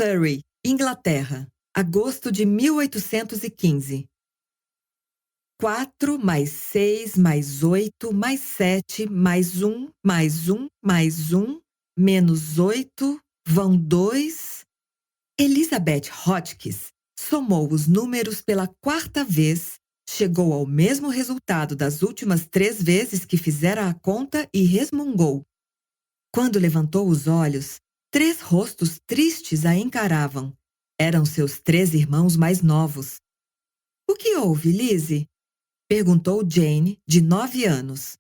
Surrey, Inglaterra, agosto de 1815. 4 mais 6 mais 8 mais 7 mais 1 mais 1 mais 1 menos 8 vão 2. Elizabeth Hotchkiss somou os números pela quarta vez, chegou ao mesmo resultado das últimas 3 vezes que fizera a conta e resmungou. Quando levantou os olhos, 3 rostos tristes a encaravam. Eram seus 3 irmãos mais novos. — O que houve, Lizzie? Perguntou Jane, de 9 anos.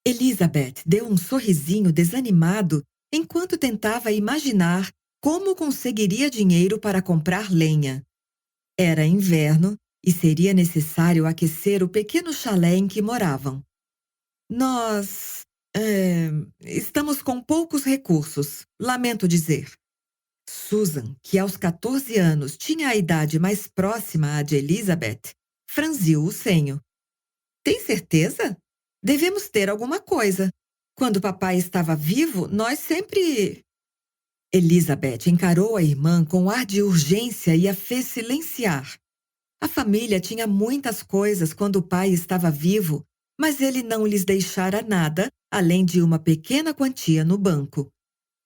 Elizabeth deu um sorrisinho desanimado enquanto tentava imaginar como conseguiria dinheiro para comprar lenha. Era inverno e seria necessário aquecer o pequeno chalé em que moravam. Nós estamos com poucos recursos, lamento dizer. Susan, que aos 14 anos tinha a idade mais próxima à de Elizabeth, franziu o senho. Tem certeza? Devemos ter alguma coisa. Quando papai estava vivo, nós sempre... Elizabeth encarou a irmã com ar de urgência e a fez silenciar. A família tinha muitas coisas quando o pai estava vivo, mas ele não lhes deixara nada além de uma pequena quantia no banco.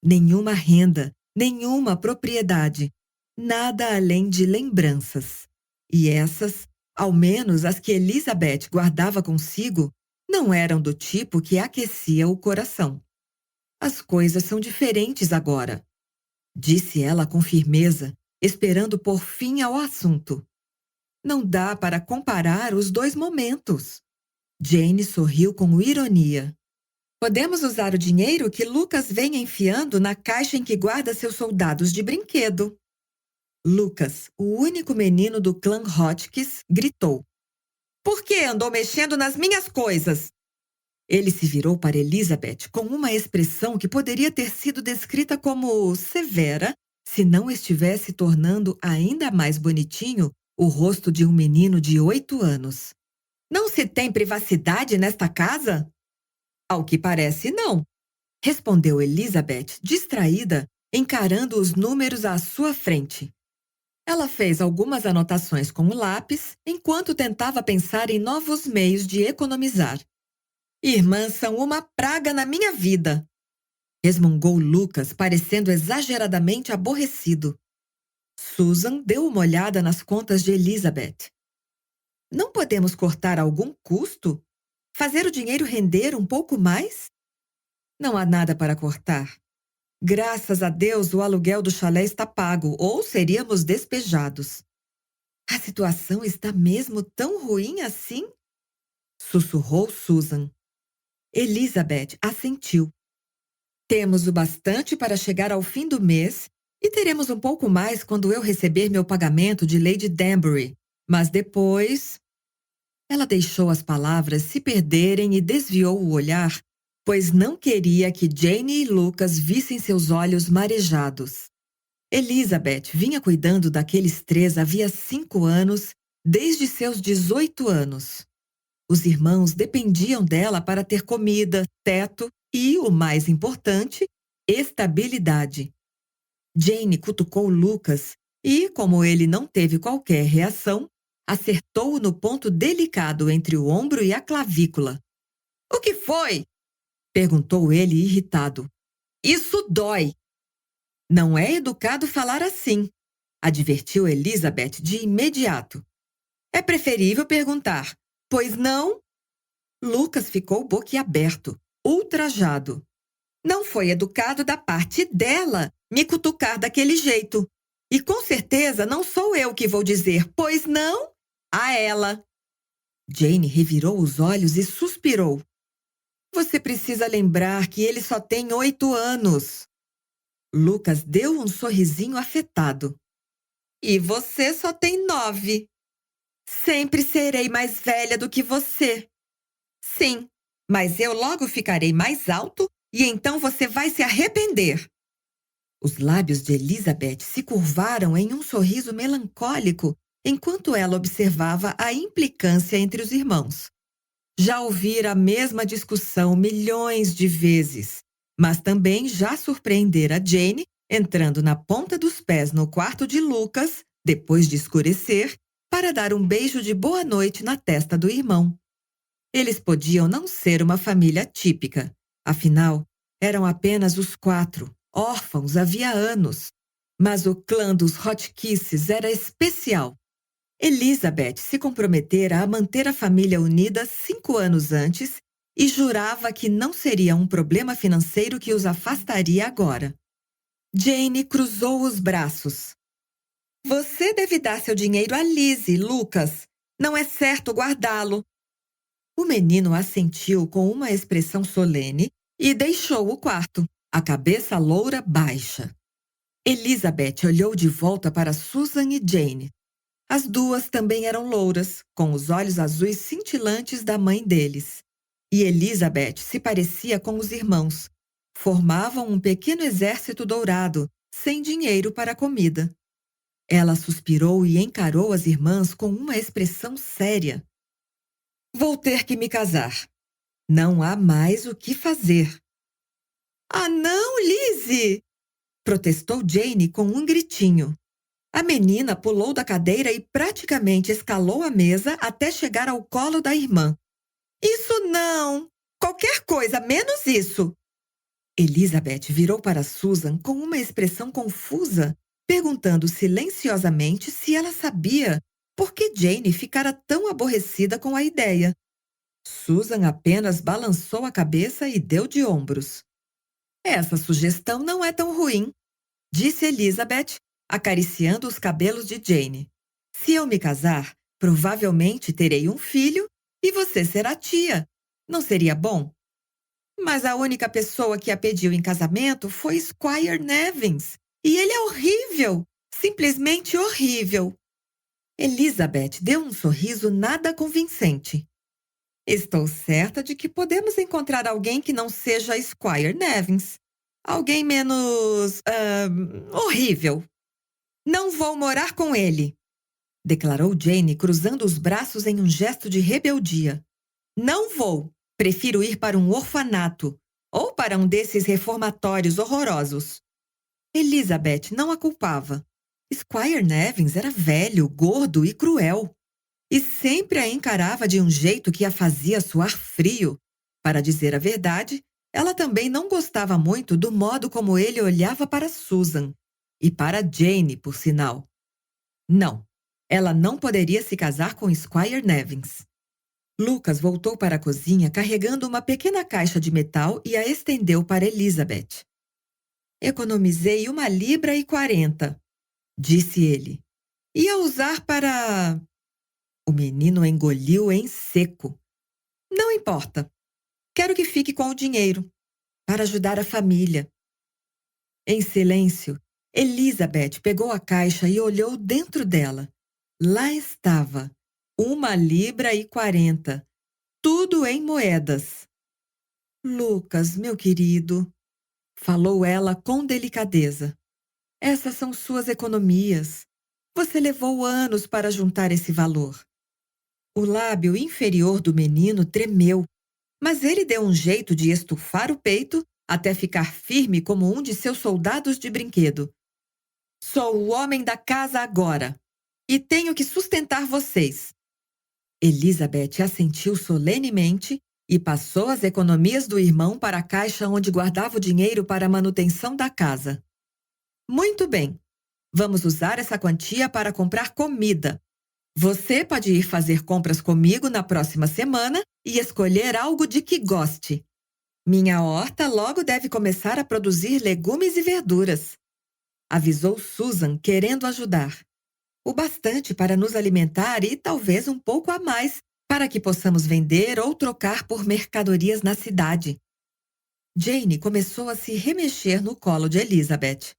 Nenhuma renda, nenhuma propriedade, nada além de lembranças. E essas, ao menos as que Elizabeth guardava consigo, não eram do tipo que aquecia o coração. As coisas são diferentes agora, disse ela com firmeza, esperando pôr fim ao assunto. Não dá para comparar os 2 momentos. Jane sorriu com ironia. Podemos usar o dinheiro que Lucas vem enfiando na caixa em que guarda seus soldados de brinquedo. Lucas, o único menino do clã Hotchkiss, gritou. Por que andou mexendo nas minhas coisas? Ele se virou para Elizabeth com uma expressão que poderia ter sido descrita como severa se não estivesse tornando ainda mais bonitinho o rosto de um menino de 8 anos. Não se tem privacidade nesta casa? Ao que parece, não, respondeu Elizabeth, distraída, encarando os números à sua frente. Ela fez algumas anotações com o lápis enquanto tentava pensar em novos meios de economizar. Irmãs são uma praga na minha vida, resmungou Lucas, parecendo exageradamente aborrecido. Susan deu uma olhada nas contas de Elizabeth. Não podemos cortar algum custo? Fazer o dinheiro render um pouco mais? Não há nada para cortar. Graças a Deus, o aluguel do chalé está pago, ou seríamos despejados. A situação está mesmo tão ruim assim? Sussurrou Susan. Elizabeth assentiu. Temos o bastante para chegar ao fim do mês e teremos um pouco mais quando eu receber meu pagamento de Lady Danbury. Mas depois... Ela deixou as palavras se perderem e desviou o olhar, pois não queria que Jane e Lucas vissem seus olhos marejados. Elizabeth vinha cuidando daqueles 3 havia 5 anos, desde seus 18 anos. Os irmãos dependiam dela para ter comida, teto e, o mais importante, estabilidade. Jane cutucou Lucas e, como ele não teve qualquer reação, acertou-o no ponto delicado entre o ombro e a clavícula. — O que foi? Perguntou ele irritado. — Isso dói! Não é educado falar assim, advertiu Elizabeth de imediato. É preferível perguntar, pois não? Lucas ficou boquiaberto, ultrajado. Não foi educado da parte dela me cutucar daquele jeito. E com certeza não sou eu que vou dizer, pois não, a ela. Jane revirou os olhos e suspirou. Você precisa lembrar que ele só tem 8 anos. Lucas deu um sorrisinho afetado. E você só tem 9. Sempre serei mais velha do que você. Sim, mas eu logo ficarei mais alto e então você vai se arrepender. Os lábios de Elizabeth se curvaram em um sorriso melancólico enquanto ela observava a implicância entre os irmãos. Já ouvira a mesma discussão milhões de vezes, mas também já surpreendera Jane entrando na ponta dos pés no quarto de Lucas, depois de escurecer, para dar um beijo de boa noite na testa do irmão. Eles podiam não ser uma família típica. Afinal, eram apenas os 4, órfãos havia anos. Mas o clã dos Hotchkisses era especial. Elizabeth se comprometera a manter a família unida 5 anos antes e jurava que não seria um problema financeiro que os afastaria agora. Jane cruzou os braços. Você deve dar seu dinheiro a Lizzie, Lucas. Não é certo guardá-lo. O menino assentiu com uma expressão solene e deixou o quarto, a cabeça loura baixa. Elizabeth olhou de volta para Susan e Jane. As duas também eram louras, com os olhos azuis cintilantes da mãe deles. E Elizabeth se parecia com os irmãos. Formavam um pequeno exército dourado, sem dinheiro para a comida. Ela suspirou e encarou as irmãs com uma expressão séria. Vou ter que me casar. Não há mais o que fazer. Ah, não, Lizzie! Protestou Jane com um gritinho. A menina pulou da cadeira e praticamente escalou a mesa até chegar ao colo da irmã. Isso não! Qualquer coisa, menos isso! Elizabeth virou para Susan com uma expressão confusa, perguntando silenciosamente se ela sabia por que Jane ficara tão aborrecida com a ideia. Susan apenas balançou a cabeça e deu de ombros. Essa sugestão não é tão ruim, disse Elizabeth, acariciando os cabelos de Jane. Se eu me casar, provavelmente terei um filho e você será tia. Não seria bom? Mas a única pessoa que a pediu em casamento foi Squire Nevins. E ele é horrível! Simplesmente horrível! Elizabeth deu um sorriso nada convincente. Estou certa de que podemos encontrar alguém que não seja Squire Nevins. Alguém menos... horrível. Não vou morar com ele, declarou Jane, cruzando os braços em um gesto de rebeldia. Não vou. Prefiro ir para um orfanato ou para um desses reformatórios horrorosos. Elizabeth não a culpava. Squire Nevins era velho, gordo e cruel. E sempre a encarava de um jeito que a fazia suar frio. Para dizer a verdade, ela também não gostava muito do modo como ele olhava para Susan. E para Jane, por sinal. Não, ela não poderia se casar com Squire Nevins. Lucas voltou para a cozinha carregando uma pequena caixa de metal e a estendeu para Elizabeth. Economizei 1,40 libras, disse ele. Ia usar para... O menino engoliu em seco. Não importa. Quero que fique com o dinheiro, para ajudar a família. Em silêncio, Elizabeth pegou a caixa e olhou dentro dela. Lá estava, 1,40 libras, tudo em moedas. Lucas, meu querido, falou ela com delicadeza. Essas são suas economias. Você levou anos para juntar esse valor. O lábio inferior do menino tremeu, mas ele deu um jeito de estufar o peito até ficar firme como um de seus soldados de brinquedo. Sou o homem da casa agora e tenho que sustentar vocês. Elizabeth assentiu solenemente e passou as economias do irmão para a caixa onde guardava o dinheiro para a manutenção da casa. Muito bem, vamos usar essa quantia para comprar comida. Você pode ir fazer compras comigo na próxima semana e escolher algo de que goste. Minha horta logo deve começar a produzir legumes e verduras. Avisou Susan, querendo ajudar. O bastante para nos alimentar e talvez um pouco a mais para que possamos vender ou trocar por mercadorias na cidade. Jane começou a se remexer no colo de Elizabeth.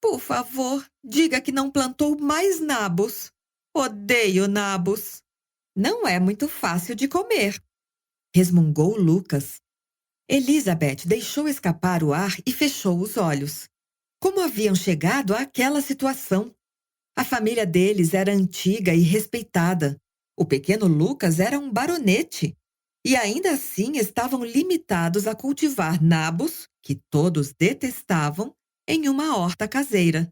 Por favor, diga que não plantou mais nabos. Odeio nabos. Não é muito fácil de comer, resmungou Lucas. Elizabeth deixou escapar o ar e fechou os olhos. Como haviam chegado àquela situação? A família deles era antiga e respeitada. O pequeno Lucas era um baronete. E ainda assim estavam limitados a cultivar nabos, que todos detestavam, em uma horta caseira.